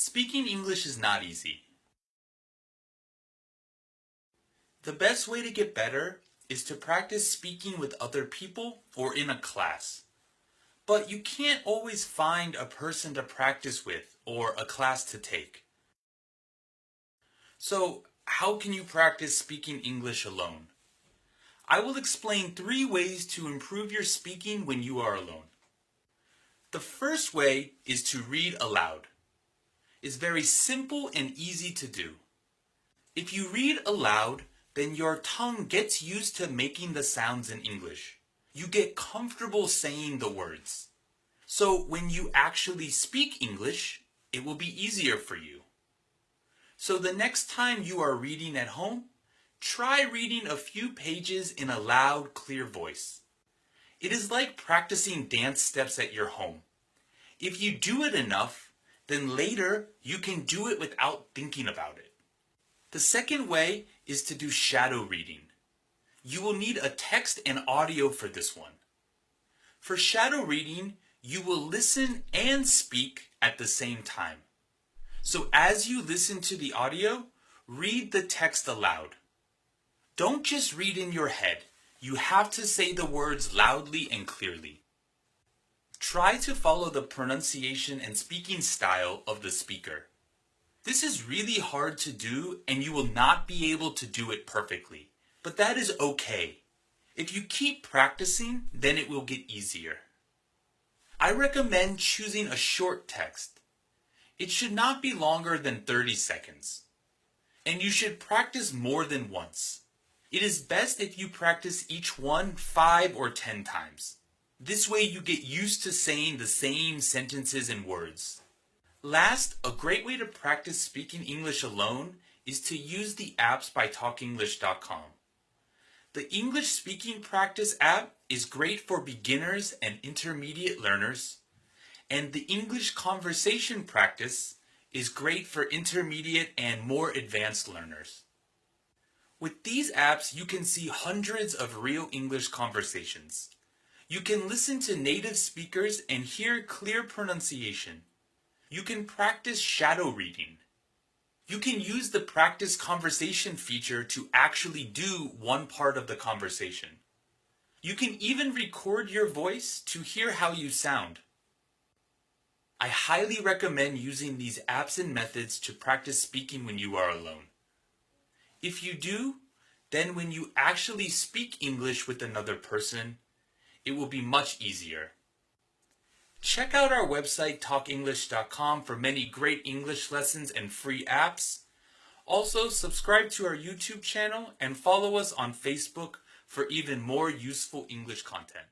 Speaking English is not easy. The best way to get better is to practice speaking with other people or in a class. But you can't always find a person to practice with or a class to take. So, how can you practice speaking English alone? I will explain 3 ways to improve your speaking when you are alone. The first way is to read aloud. It's very simple and easy to do. If you read aloud, then your tongue gets used to making the sounds in English. You get comfortable saying the words. So when you actually speak English, it will be easier for you. So the next time you are reading at home, try reading a few pages in a loud, clear voice. It is like practicing dance steps at your home. If you do it enough, then later you can do it without thinking about it. The second way is to do shadow reading. You will need a text and audio for this one. For shadow reading, you will listen and speak at the same time. So as you listen to the audio, read the text aloud. Don't just read in your head. You have to say the words loudly and clearly. Try to follow the pronunciation and speaking style of the speaker. This is really hard to do and you will not be able to do it perfectly, but that is okay. If you keep practicing, then it will get easier. I recommend choosing a short text. It should not be longer than 30 seconds. And you should practice more than once. It is best if you practice each one 5 or 10 times. This way you get used to saying the same sentences and words. Last, a great way to practice speaking English alone is to use the apps by TalkEnglish.com. The English Speaking Practice app is great for beginners and intermediate learners, and the English Conversation Practice is great for intermediate and more advanced learners. With these apps, you can see hundreds of real English conversations. You can listen to native speakers and hear clear pronunciation. You can practice shadow reading. You can use the practice conversation feature to actually do one part of the conversation. You can even record your voice to hear how you sound. I highly recommend using these apps and methods to practice speaking when you are alone. If you do, then when you actually speak English with another person, it will be much easier. Check out our website TalkEnglish.com for many great English lessons and free apps. Also, subscribe to our YouTube channel and follow us on Facebook for even more useful English content.